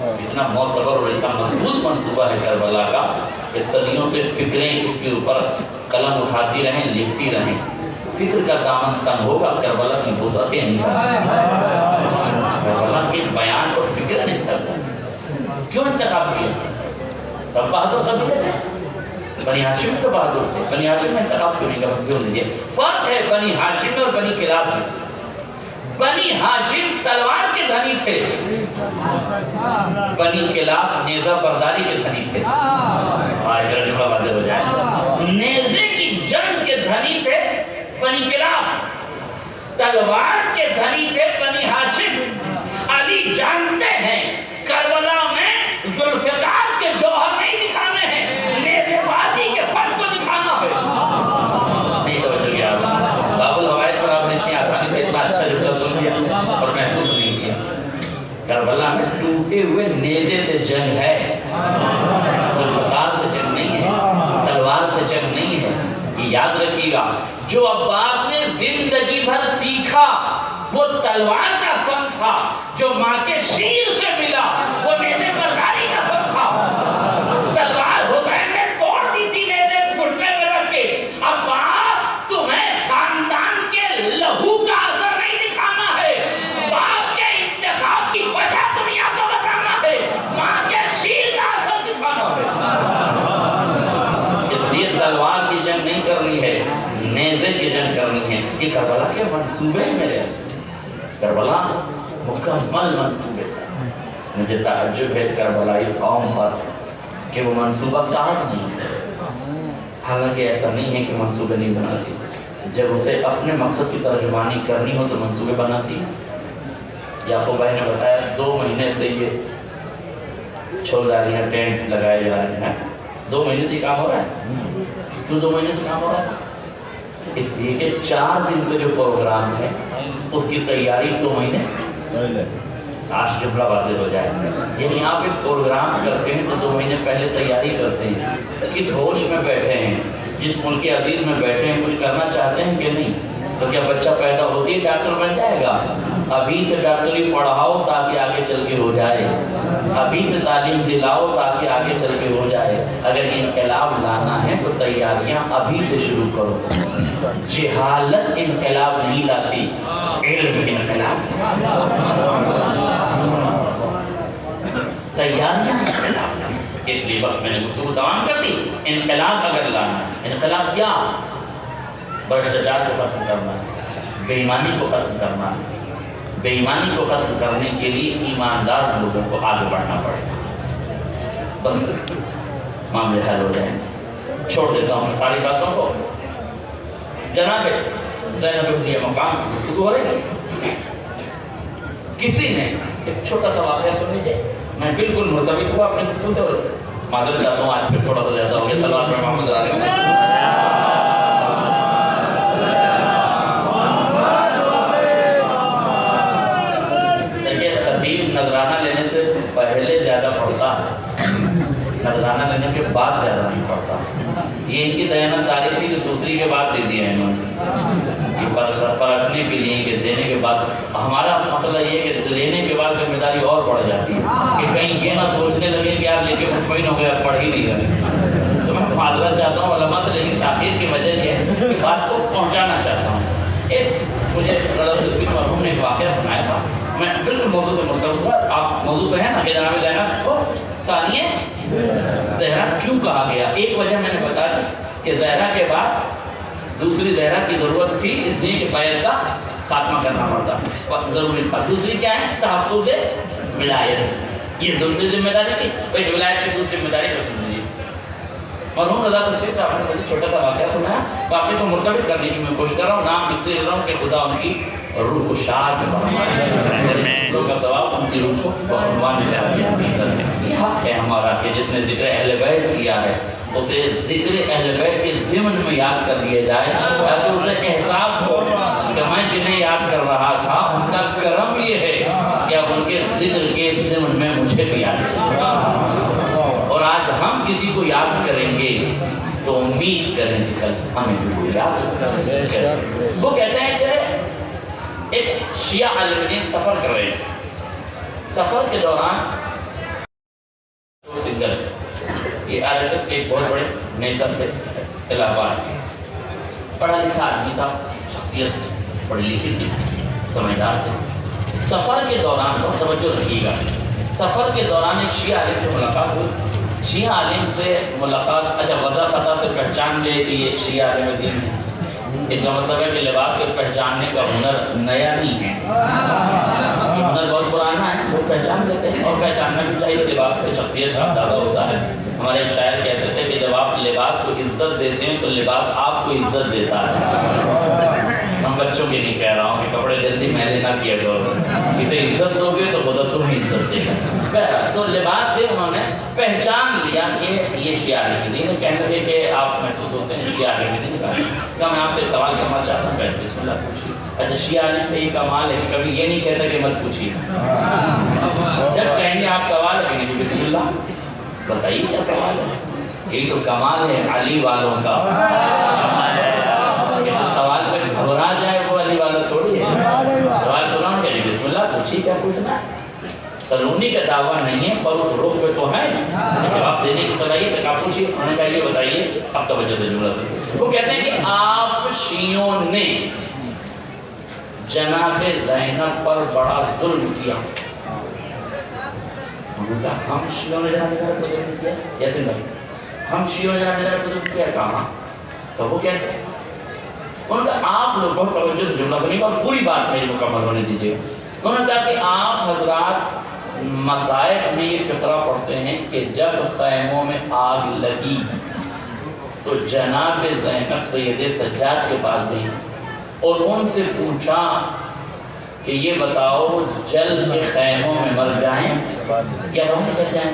اتنا معتبر اور اتنا مضبوط منصوبہ ہے کربلا کا کہ صدیوں سے فکریں اس کے اوپر قلم اٹھاتی رہیں، لکھتی رہیں، فکر کا دامن تنگ ہوگا، کربلا کی وسعتیں نہیں کرتا، کربلا کے بیان کو فکر نہیں کرتا۔ کیوں انتخاب کیا؟ تب بہادر قبیلے تھے، بنی ہاشم تو بہادر تھے، بنی ہاشم میں انتخاب کیوں نہیں کرا؟ کیوں نہیں؟ فرق ہے بنی ہاشم اور بنی کلاب میں۔ بنی ہاشم تلوار کے دھنی تھے، بنی کلاب نیزہ برداری کے دھنی تھے۔ آج جملہ واضح ہو جائے، نیزے کی جنگ کے دھنی تھے بنی کلاب، تلوار کے دھنی تھے بنی ہاشم۔ علی جانتے ہیں کربلا میں ذوالفقار کے جوہر نہیں دکھانے ہیں، نیزے بازی کے فن کو دکھانا ہے۔ نہیں توجہ کیا باب الحوائج پر آپ نے اتنی آسانی سے اتنا اچھا جملہ سن لیا اور محسوس نہیں کیا۔ کربلا میں ٹوٹے ہوئے نیزے سے جنگ ہے، ذوالفقار سے جنگ نہیں ہے، تلوار سے جنگ نہیں ہے۔ یہ یاد رکھیے گا، جو عباس نے زندگی بھر سیکھا وہ تلوار کا فن تھا، جو ماں کے شیر سے ملا وہ نیزے برداری کا فن تھا۔ تلوار حسین نے توڑ دی تھی نیزے گھٹنے میں رکھ کے۔ عباس تمہیں خاندان کے لہو کا اثر نہیں دکھانا ہے، باپ کے انتخاب کی وجہ دنیا کو بتانا ہے، ماں کے شیر کا اثر دکھانا ہے۔ اس لیے تلوار کی جنگ نہیں کرنی ہے، نیزے کی جنگ کرنی ہے۔ یہ کربلا کے منصوبے ہیں میرے، کربلا مکمل منصوبے تھا۔ مجھے تعجب ہے کربلائی قوم پر کہ وہ منصوبہ ساز نہیں ہے۔ حالانکہ ایسا نہیں ہے کہ منصوبے نہیں بناتی، جب اسے اپنے مقصد کی ترجمانی کرنی ہو تو منصوبے بناتی ہے۔ یعقوب بھائی نے بتایا 2 مہینے سے یہ چھولداریاں ٹینٹ لگائے جا رہے ہیں، 2 مہینے سے کام ہو رہا ہے۔ کیوں 2 مہینے سے کام ہو رہا ہے؟ اس لیے کہ 4 دن کا جو پروگرام ہے اس کی تیاری 2 مہینے، آج جملہ واضح ہو جائے۔ یعنی آپ ایک پروگرام کرتے ہیں تو 2 مہینے پہلے تیاری کرتے ہیں، کس ہوش میں بیٹھے ہیں، جس ملک عزیز میں بیٹھے ہیں، کچھ کرنا چاہتے ہیں کہ نہیں؟ تو کیا بچہ پیدا ہوتی ہے ڈاکٹر بن جائے گا؟ ابھی سے ڈاکٹری پڑھاؤ تاکہ آگے چل کے ہو جائے، ابھی سے تعلیم دلاؤ تاکہ آگے چل کے ہو جائے۔ اگر انقلاب لانا ہے تو تیاریاں ابھی سے شروع کرو۔ جہالت انقلاب نہیں لاتی، علم انقلاب۔ تیاریاں انقلاب لاتی۔ اس لیے بس میں نے گفتگو تمام کر دی۔ انقلاب اگر لانا ہے، انقلاب کیا؟ بھرشٹاچار کو ختم کرنا ہے، بے ایمانی کو ختم کرنا ہے۔ بے ایمانی کو ختم کرنے کے لیے ایماندار لوگوں کو آگے بڑھنا پڑے گا، بس معاملے حل ہو جائیں گے۔ چھوڑ دیتا ہوں ساری باتوں کو۔ جناب زینب ابن مقام کی گفتگو ہو رہی ہے، کسی نے ایک چھوٹا سا واقعہ سن لیجیے، میں بالکل مرتبط ہوا اپنے گفتگو سے، معذرت چاہتا ہوں آج پھر تھوڑا سا زیادہ ہو گیا۔ سلوات پر محمد علیہ نذرانہ لینے سے پہلے زیادہ پڑھتا ہے، نذرانہ لینے کے بعد زیادہ نہیں پڑھتا۔ یہ ان کی دیانتداری تھی کہ دوسری کے بعد دے دیا انہوں نے، پرکھنے کے لیے کہ دینے کے بعد۔ ہمارا مسئلہ یہ ہے کہ لینے کے بعد ذمہ داری اور بڑھ جاتی ہے کہ کہیں یہ نہ سوچنے لگے کہ آپ لے کے مطمئن ہو گیا پڑھ ہی نہیں رہے۔ تو میں معذرت چاہتا ہوں علماء سے، لیکن تاخیر کی وجہ یہ ہے کہ بات کو پہنچانا چاہتا ہوں۔ ایک مجھے مرحوم نے ایک واقعہ سنایا تھا، میں بالکل موضوع سے مرتبط ہوا۔ آپ موضوع سے ہیں نا کہ جناب زینب کو ثانیہ زہرا کیوں کہا گیا؟ ایک وجہ میں نے بتا دی کہ زہرا کے بعد دوسری زہرا کی ضرورت تھی، اس لیے کہ بیعت کا خاتمہ کرنا پڑتا، ضروری تھا۔ دوسری کیا ہے؟ تحفظ ولایت، یہ دوسری ذمہ داری تھی۔ اس ولایت کی دوسری ذمہ داری کو سن لیجیے۔ مرحوم رضا سچی صاحب نے مجھے چھوٹا سا واقعہ سنایا، واقعے کو مرتبط کرنے کی میں کوشش کر رہا ہوں۔ نام اس لیے لے رہا ہوں کہ خدا ان کی روح کو شاد لوگ کا ثواب ان کی روح کو بہنوان میں۔ یہ حق ہے ہمارا کہ جس نے ذکر اہل بیت کیا ہے اسے ذکر اہل بیت کے ضمن میں یاد کر لیا جائے، تاکہ اسے احساس ہو کہ میں جنہیں یاد کر رہا تھا ان کا کرم یہ ہے کہ اب ان کے ذکر کے ضمن میں مجھے بھی یاد کیا۔ اور آج ہم کسی کو یاد کریں گے تو امید کریں کہ کل ہمیں بھی یاد کریں۔ وہ کہتے ہیں کہ ایک شیعہ عالم دین سفر کر رہے تھے. سفر کے دوران سنگر یہ RSS کے ایک بہت بڑے نیتا تھے الہ آباد کے, پڑھا لکھا آدمی تھا, شخصیت پڑھی لکھی تھی, سمجھدار تھے. سفر کے دوران بہت توجہ رکھیے گا, سفر کے دوران ایک شیعہ عالم سے ملاقات ہوئی. شیعہ عالم سے ملاقات, اچھا وضع پتہ سے پہچان لے کہ یہ شیعہ عالم دین ہے. اس کا مطلب ہے کہ لباس سے پہچاننے کا ہنر نیا نہیں ہے, ہنر بہت پرانا ہے, وہ پہچان لیتے ہیں اور پہچاننا بھی چاہیے. لباس سے شخصیت کا اندازہ ہوتا ہے. ہمارے ایک شاعر کہتے تھے کہ جب آپ لباس کو عزت دیتے ہیں تو لباس آپ کو عزت دیتا ہے. ہم بچوں کے نہیں کہہ رہا ہوں کہ کپڑے جلدی میلے نہ کیا کرو, اسے عزت دو گے تو خدا تمہیں عزت دے گا. تو لباس سے انہوں نے پہچان لیا کہ یہ شیعہ عالم دین ہے. کہنے لگے کہ آپ محسوس ہوتے ہیں شیعہ عالم دین کا. میں آپ سے ایک سوال کرنا چاہتا ہوں, کہ بسم اللہ پوچھیے. اچھا شیعہ عالم کا یہ کمال ہے کہ کبھی یہ نہیں کہتا کہ مت پوچھیے, جب کہیں گے آپ سوال کریں گے بسم اللہ بتائیے کیا سوال ہے. یہی تو کمال ہے علی والوں کا. سوال پہ گھبرا جائے وہ علی والا تھوڑی ہے. سوال سناؤں گے بسم اللہ پوچھیے کیا پوچھنا ہے. سلونی کا دعویٰ نہیں ہے پر اس رخ پہ تو ہے جواب دینے کی صلاحیت ہے. آپ پوچھیے, انہوں نے کہا یہ بتائیے. اب توجہ سے جملہ سنیں. وہ کہتے ہیں کہ آپ شیعوں نے جناب زینب پر بڑا ظلم کیا. ہم شیعوں نے جناب زینب پر ظلم کیا کیسے نہیں, ہم شیعوں نے جناب زینب پر ظلم کیا کہاں, تو وہ کیسے. انہوں نے کہا آپ لوگ بہت توجہ سے جملہ سنیں اور پوری بات میری مکمل ہونے دیجیے. انہوں نے کہا کہ آپ حضرات مصائب میں یہ فقرہ پڑھتے ہیں کہ جب خیموں میں آگ لگی تو جناب زینب سید سجاد کے پاس گئی اور ان سے پوچھا کہ یہ بتاؤ جل کے خیموں میں مر جائیں یا باہر نکل جائیں.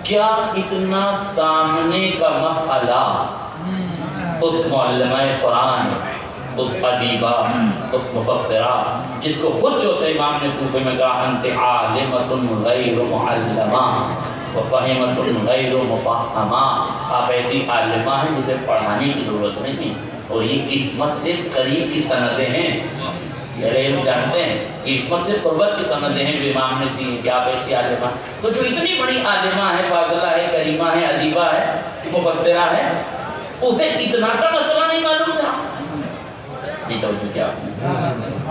کیا اتنا سامنے کا مسئلہ اس معلمہ قرآن, اس ادیبہ, اس مفسرہ جس کو خود جو امام نے کوفے میں کہا انت عالمۃ غیر معلمہ وفہمۃ غیر مفہمہ, آپ ایسی عالمہ ہیں جسے پڑھانے کی ضرورت نہیں. اور یہ قسمت سے قریب کی سندیں ہیں, یہ جانتے ہیں یہ عصمت سے قربت کی سندیں ہیں جو امام نے دی ہیں کہ آپ ایسی عالمہ. تو جو اتنی بڑی عالمہ ہے, فاضلہ ہے, کریمہ ہے, ادیبہ ہے, مفسرہ ہے, اسے اتنا سا مسئلہ نہیں معلوم تھا. کیا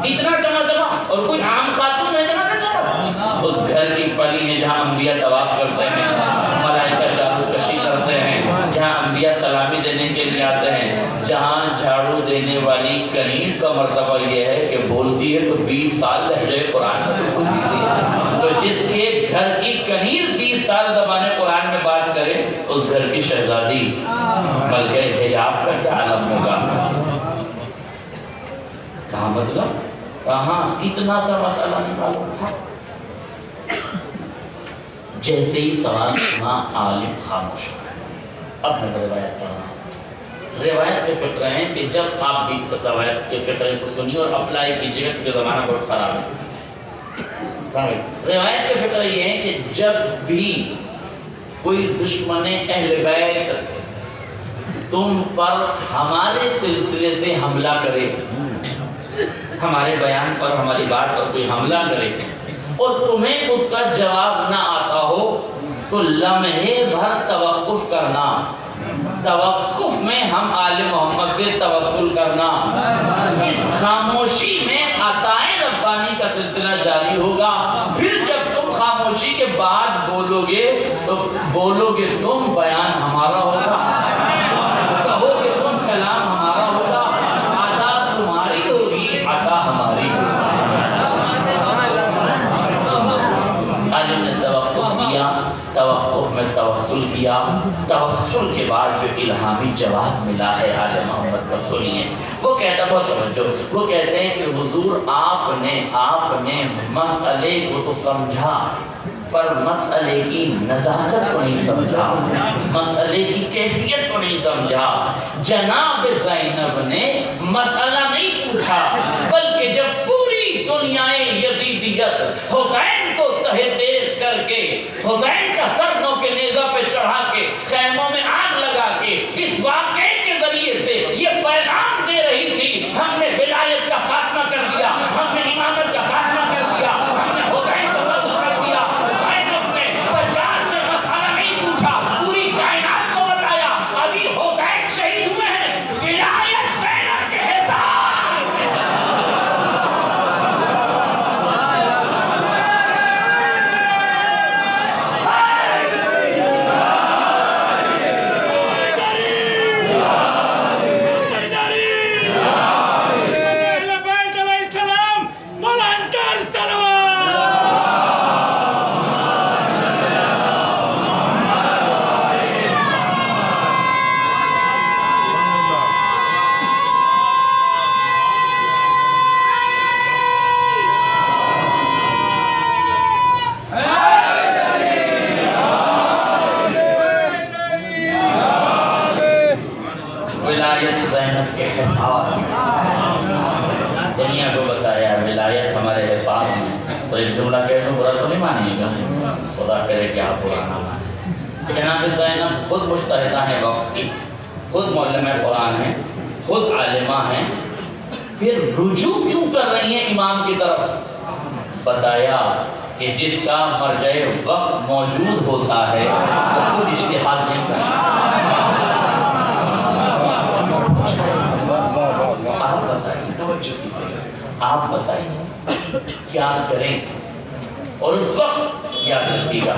اتنا سمجھا اور کوئی عام خاتون ہے جناب اس گھر کی پلی میں جہاں انبیاء طواف کرتے ہیں, ملائکہ جادو کشی کرتے ہیں, جہاں انبیاء سلامی دینے کے لیے آتے ہیں, جہاں جھاڑو دینے والی کنیز کا مرتبہ یہ ہے کہ بولتی ہے تو 20 سال لہجے قرآن میں بولتی ہے. تو جس کے گھر کی کنیز 20 سال زبان قرآن میں بات کرے اس گھر کی شہزادی بلکہ حجاب کا کیا عالم ہوگا. کہاں مطلب کہاں اتنا سا مسئلہ نہیں معلوم تھا. جیسے ہی سوال سنا عالم خاموش ہو گئے. اب میں روایت پڑھ رہا ہوں. روایت کے فقرے ہیں کہ جب آپ بھی اس روایت کے فقرے کو سنیے اور اپلائی کیجیے گا کیونکہ زمانہ بہت خراب ہے. روایت کے فقرے یہ ہیں کہ جب بھی کوئی دشمن اہل بیت تم پر ہمارے سلسلے سے حملہ کرے, ہمارے بیان پر, ہماری بات پر کوئی حملہ کرے اور تمہیں اس کا جواب نہ آتا ہو تو لمحے بھر توقف کرنا. توقف میں ہم آل محمد سے توسل کرنا. اس خاموشی میں عطائے ربانی کا سلسلہ جاری ہوگا. پھر جب تم خاموشی کے بعد بولو گے تو بولو گے تم, بیان ہمارا ہوگا, کہو گے تم, کلام ہمارا ہوگا, عطا تمہاری ہوگی, عطا ہماری ہوگی. عالم نے توقف کیا, توقف میں توسل کیا, توسل کے بعد جو الہامی جواب ملا ہے آل محمد کا سنیے. وہ کہتا بہت توجہ, وہ کہتے ہیں کہ حضور آپ نے مسئلے کو تو سمجھا پر مسئلے کی نزاکت کو نہیں سمجھا, مسئلے کی کیفیت کو نہیں سمجھا. جناب زینب نے مسئلہ نہیں پوچھا بلکہ جب پوری دنیائے یزیدیت حسین کو تہہ تیز کر کے, حسین کا سر نو کے نیزہ پہ چڑھا کے, خیموں میں آگ لگا کے اس واقعے کے ذریعے سے یہ پیغام دے رہی تھی ہم نے ولایت کا خاتمہ کر دیا, ہم نے امامت ولایت ہمارے احساس میں، تو ایک جملہ کہہ دوں برا تو نہیں مانیے گا، خدا کرے کہ آپ برا نہ مانیں۔ جناب زینب خود مجتہدہ ہیں وقت کی، خود معلمہ قرآن ہیں، خود عالمہ ہیں، پھر رجوع کیوں کر رہی ہیں امام کی طرف؟ بتایا کہ جس کا مرجع وقت موجود ہوتا ہے وہ خود اجتہاد نہیں کرتا۔ آپ بتائیے، توجہ کیجیے، آپ بتائیے کیا کریں؟ اور اس وقت یاد رکھیے گا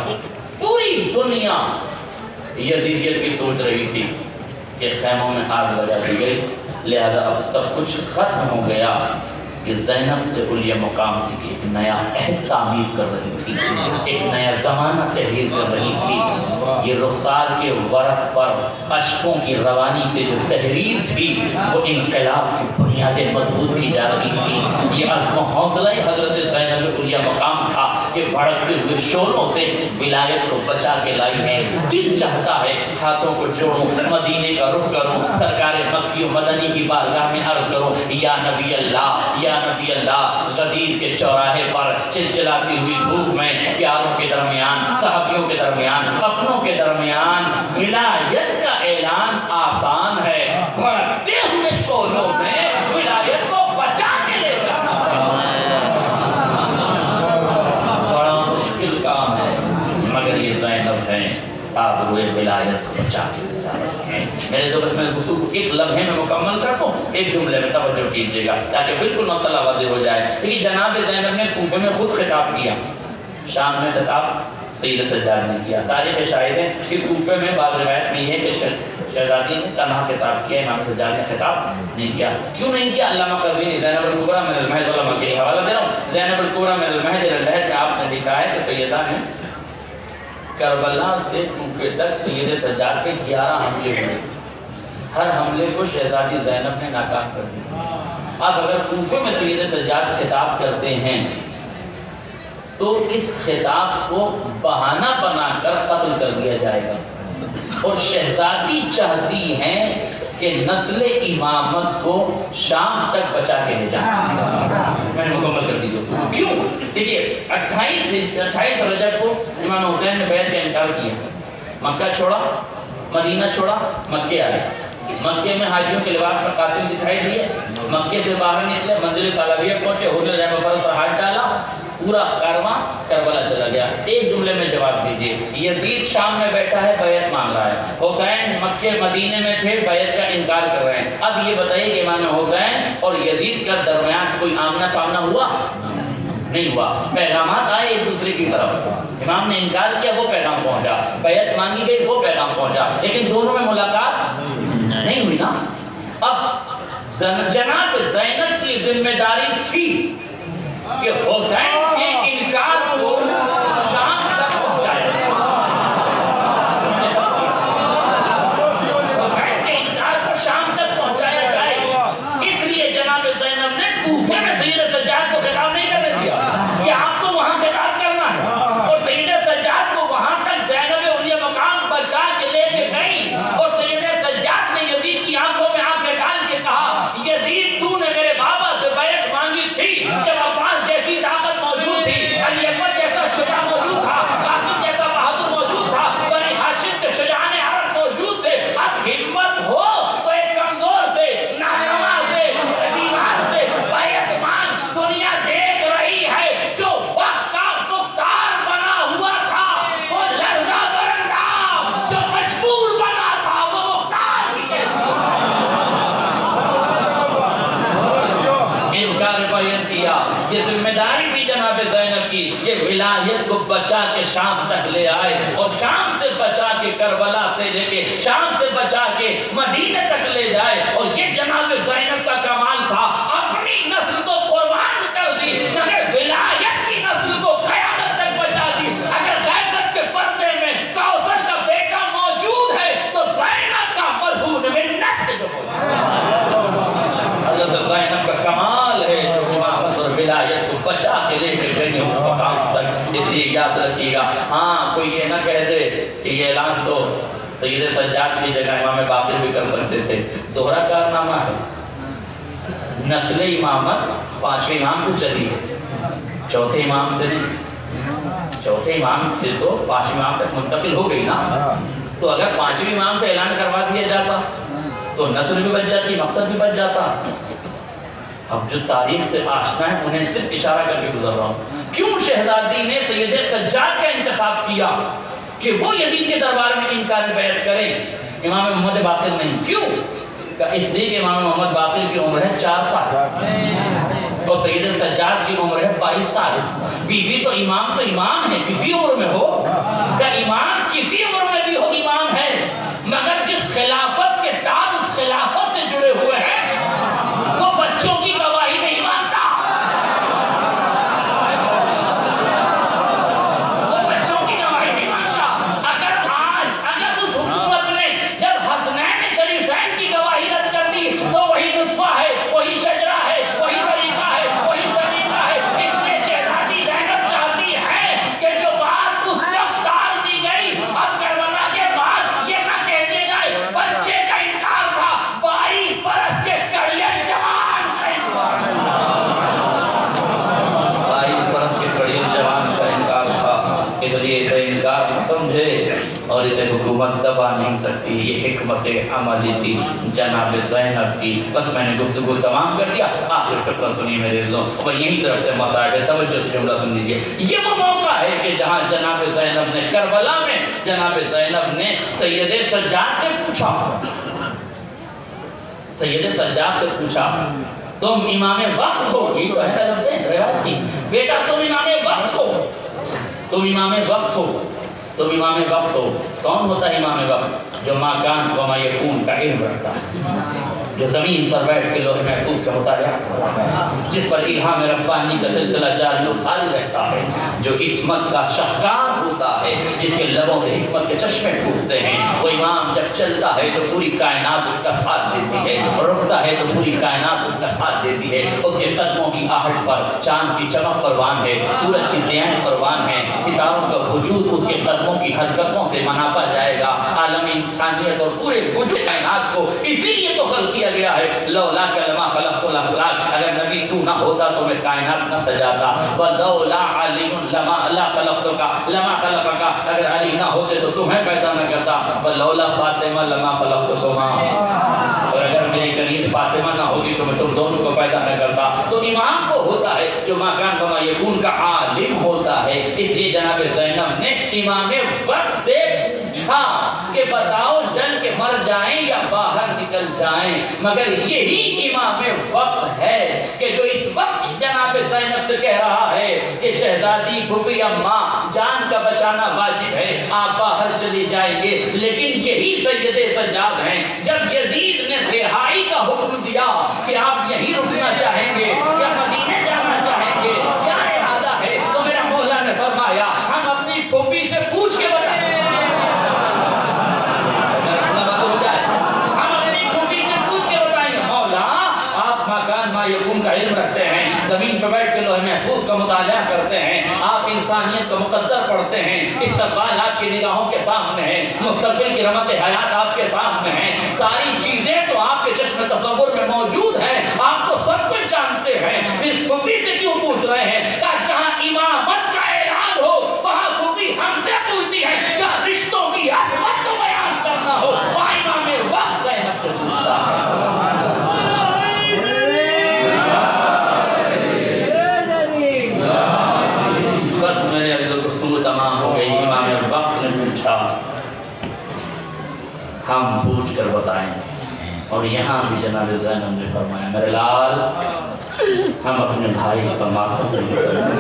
پوری دنیا یزیدیت کی سوچ رہی تھی کہ خیموں میں آگ لگا دی گئی، لہذا اب سب کچھ ختم ہو گیا کہ زینب کے علیہ مقام تھی کہ ایک نیا عہد تعمیر کر رہی تھی، ایک نیا زمانہ تحریر کر رہی تھی۔ یہ رخسار کے ورق پر اشکوں کی روانی سے جو تحریر تھی وہ انقلاب کی بنیادیں مضبوط کی جا رہی تھی۔ یہ عزم و حوصلہ حضرت زینب علیہ مقام تھا کہ بھڑکتے ہوئے شعلوں سے ولایت کو بچا کے لائی ہے۔ دل چاہتا ہے ہاتھوں کو جوڑوں، مدینے کا رخ کروں، سرکار مکی و مدنی کی بارگاہ میں عرض کروں، یا نبی اللہ، یا نبی اللہ۔ غدیر کے چوراہے پر چلچلاتی ہوئی دھوپ میں پیاروں کے درمیان، صحابیوں کے درمیان، اپنوں کے درمیان ولایت کا اعلان آسان ہے، بھڑکتے ہوئے شعلوں میں ولایت کو بچا کے لے جانا بڑا مشکل کام ہے، مگر یہ زینب ہیں آپ ہوئے ولایت کو بچا کے لے جا رہے ہیں۔ میرے دوست میں گفتگو ایک لمحے میں مکمل کرتا ہوں، ایک جملے میں توجہ کیجیے گا تاکہ بالکل مسئلہ واضح ہو جائے۔ لیکن جناب زینب نے کوفے میں خود خطاب کیا، شام میں خطاب سید سجاد نے کیا۔ تاریخ شاہد ہے کہ کوفے میں بعض روایت میں یہ ہے کہ شہزادی نے تنہا خطاب کیا، امام سجاد نے خطاب نہیں کیا۔ کیوں نہیں کیا؟ علامہ قزوینی زینب الکبریٰ من المہد علماء کے حوالہ دے رہا ہوں، زینب الکبریٰ من المہد الى اللحد میں آپ نے لکھا ہے کہ سیدہ نے کربلا سے کوفے تک سید سجاد کے 11 حملے ہوئے، ہر حملے کو شہزادی زینب نے ناکام کر دیا۔ اب اگر کوفے میں سید سجاد خطاب کرتے ہیں تو اس خطاب کو بہانہ بنا کر قتل کر دیا جائے گا، اور شہزادی چاہتی ہیں کہ نسل امامت کو شام تک بچا کے لے جائیں۔ میں نے مکمل کر دی۔ کیوں؟ دیکھیے 28 رجب کو امام حسین نے بیعت کا انکار کیا، مکہ چھوڑا، مدینہ چھوڑا، مکے آئے۔ مکے میں حاجیوں کے لباس میں قاتل دکھائی دیے، مکے سے باہر نکلے، منزل سالابیہ پہنچے، حجر رحمہ پر ہاتھ ڈالا، پورا کارواں کربلا چلا گیا۔ ایک جملے میں جواب دیجیے، یزید شام میں بیٹھا ہے، بیعت مانگ رہا ہے، حسین مکے مدینے میں تھے، بیعت کا انکار کر رہے ہیں۔ اب یہ بتائیے کہ امام حسین اور یزید کا درمیان کوئی آمنا سامنا ہوا؟ نہیں ہوا، پیغامات آئے ایک دوسرے کی طرف، امام نے انکار کیا، وہ پیغام پہنچا، بیعت مانگی گئی، وہ پیغام پہنچا، لیکن دونوں میں ملاقات نہیں ہوئی نا۔ اب جناب زینب کی ذمہ داری تھی کہ حسین کے انکار کو شام تک پہنچائے، حسین کے انکار کو شام تک پہنچایا جائے۔ اس لیے جناب زینب نے کوفے میں سید سجاد کو خطاب نہیں کرنے دیا کہ آپ کو وہاں خطاب کرنا ہے، اور سید سجاد کو وہاں تک زینب علیہ مقام بچا کے لے کے گئی، اور سید سجاد نے یزید کی آنکھوں میں آنکھیں ڈال کے کہا، یزید تو نے میرے بابا سے بیعت مانگی تھی جب عباس جیسی طاقت موجود تھی، علی اکبر جیسا شجاع موجود تھا، قاسم جیسا بہادر موجود تھا، بنی ہاشم کے شجاعان عرب موجود تھے، اب ہمت ہو تو ایک کمزور سے، نانوا سے، بیمار سے بیعت مانگ۔ دنیا دیکھ رہی ہے جو وقت کا مختار بنا ہوا تھا وہ لرزہ برندہ، جو مجبور بنا تھا وہ مختار ہی کیسے انکار بیعت کیا۔ یہ ذمہ داری تھی جناب زینب کی، یہ ولایت کو بچا کے شام تک لے آئے، اور شام سے بچا کے کربلا سے لے کے شام سے بچا کے مدینہ تک لے جائے۔ اور یہ جناب زینب کا کمال تھا، اپنی نسل کو قربان کر دی مگر ولایت کی نسل کو قیامت تک بچا دی۔ اگر غیبت کے پردے میں کوثر کا بیٹا موجود ہے تو زینب کا مرہون منت ہے جو حضرت زینب کا کمال ہے جو امامت اور ولایت کو بچا کے لے کے گئی اس مقام تک۔ اس لیے یاد رکھیے گا، ہاں کوئی یہ نہ کہہ دے کہ یہ اعلان تو سید سجاد کی جگہ امام باقر بھی کر سکتے تھے، دوہرا کارنامہ ہے۔ نسل امامت 5ویں امام سے چلی ہے، چوتھے امام سے نہیں، چوتھے امام سے تو 5ویں امام تک منتقل ہو گئی نا، تو اگر 5ویں امام سے اعلان کروا دیا جاتا تو نسل بھی بچ جاتی، مقصد بھی بچ جاتا۔ اب جو تاریخ سے آشنا ہے انہیں صرف اشارہ کر کے گزر رہا ہوں، کیوں شہزادی نے سید سجاد کا انتخاب کیا کہ وہ یزید کے دربار میں انکار بیعت کریں، امام محمد باقر نہیں؟ کیوں؟ اس لیے کہ امام محمد باقر کی عمر ہے 4 سال اور سید سجاد کی عمر ہے 22 سال۔ بیوی تو امام ہے، کسی عمر میں ہو، کہ امام کسی عمر میں بھی ہو امام ہے، مگر جس خلافت کے تاج اس خلافت سے جڑے ہوئے ہیں وہ بچوں کی گواہی نہیں مانتا، وہ بچوں کی گواہی نہیں مانتا۔ اگر اس حکومت نے جب حسنین شریفین کی گواہی رد کر دی تو وہی نطفہ ہے، وہی شجرہ ہے، وہی طریقہ ہے، وہی طریقہ ہے۔ اس لیے شہزادی زینب چاہتی ہے کہ جو بات اس وقت ٹال دی گئی اب کربلا کے بعد یہ نہ کہہ دیا جائے بچے کا انکار تھا، 22 برس کے کڑیل جوان کا انکار تھا، اس لیے اسے انکار نہ سمجھے اور اسے حکومت دبا نہیں سکتی۔ یہ حکمت عملی تھی جناب زینب کی۔ بس میں نے گفتگو تمام کر دیا، آخر فقرہ سنی میرے دوستوں، اور یہیں سے رکھتے مسائل ہے، توجہ سے جملہ سن لیجیے۔ یہ وہ موقع ہے کہ جہاں جناب زینب نے کربلا میں جناب زینب نے سید سجاد سے پوچھا، سید سجاد سے پوچھا تم امام وقت ہو؟ یہ تو ہے لفظ روایت کی، بیٹا تم امام وقت ہو، تم امام وقت ہو، تم امام وقت ہو۔ کون ہوتا ہے امام وقت؟ جو ما کان و ما یکون کا علم رکھتا ہے، جو زمین پر بیٹھ کے لوح محفوظ کا مطالعہ کرتا ہے، جس پر الہام ربانی کا سلسلہ جاری و ساری رہتا ہے، جو عصمت کا شاہکار ہوتا ہے، جس کے لبوں سے حکمت کے چشمے پھوٹتے ہیں۔ وہ امام جب چلتا ہے تو پوری کائنات اس کا ساتھ دیتی ہے، اور رکتا ہے تو پوری کائنات اس کا ساتھ دیتی ہے۔ اس کے قدموں کی آہٹ پر چاند کی چمک پروان ہے، سورج کی ضیائیں پروان ہے، ستاروں کا وجود اس کے قدموں کی حرکتوں سے مناپا جائے گا۔ عالم انسانیت اور پورے وجود کائنات کو اسی لیے تو خلق کیا گیا ہے، لولا لما خلقت الاخلاق، اگر نبی تو نہ ہوتا تو میں کائنات نہ سجاتا، ولولا علی لما لا خلقتک لما خلقک، اگر علی نہ ہوتے تو تمہیں پیدا نہ کرتا، ولولا فاطمہ لما خلقتکما، اور اگر میری کنیز فاطمہ نہ ہوگی تو میں تم دونوں کو پیدا نہ کرتا۔ تو امام کو ہوتا ہے جو ما کان وما یکون کا عالم ہوتا ہے۔ اس لیے جناب زینب نے امام وقت سے پوچھا کہ بتاؤ جل کے مر جائیں یا باہر نکل جائیں، مگر یہی امام وقت ہے کہ جو اس وقت جناب زینب سے کہہ رہا ہے کہ شہزادی پھوپھی اماں جان کا بچانا واجب ہے، آپ باہر چلی جائیں گے، لیکن یہی سید سجاد ہیں۔ جب یزید نے رہائی کا حکم دیا کہ آپ یہیں رکنا چاہیں گے یا مدینے جانا چاہیں گے، کیا ارادہ ہے، تو میرا مولا نے فرمایا ہم اپنی پھوپھی سے پوچھ کے بتائیں، یقون کا علم رکھتے ہیں، زمین پر بیٹھ کے لوح محفوظ کا مطالعہ کرتے ہیں، آپ انسانیت کا مقدر پڑھتے ہیں، استقبال آپ کی نگاہوں کے سامنے ہے، مستقبل کی رمت حیات آپ کے سامنے ہیں، ساری چیزیں تو آپ کے چشم تصور میں موجود ہیں، آپ تو سب کچھ جانتے ہیں، پھر پھوپھی سے کیوں پوچھ رہے ہیں؟ کہ جہاں امامت کا اعلان ہو وہاں پھوپھی ہم سے پوچھتی ہے، جہاں رشتوں کی عظمت کو بیان کرنا ہو وہاں امام وقت زینب سے پوچھتا ہے۔ تمام ہو گئی، امام وقت نے پوچھا، ہم پوچھ کر بتائیں، اور یہاں بھی جناب زینب نے فرمایا میرے لال ہم اپنے بھائی کا ماتم نہیں کرتے،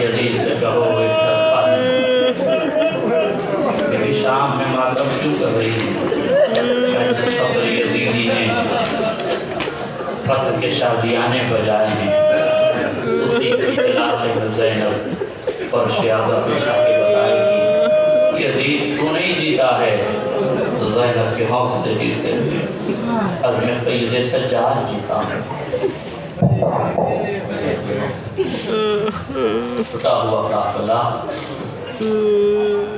یزید سے کہو کہ شام میں ماتم کیوں کر رہی ہے؟ یزیدی نے فتح کے شازیانے بجائے ہیں، اسی کے علاقے میں زینب اور شہزادہ پوچھا کے بتائے گی یزید تو نہیں جیتا ہے، زینب کے حوصلے جیتے ہوئے عزم سید سجاد جیتا ہے۔ ٹوٹا ہوا قافلہ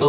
2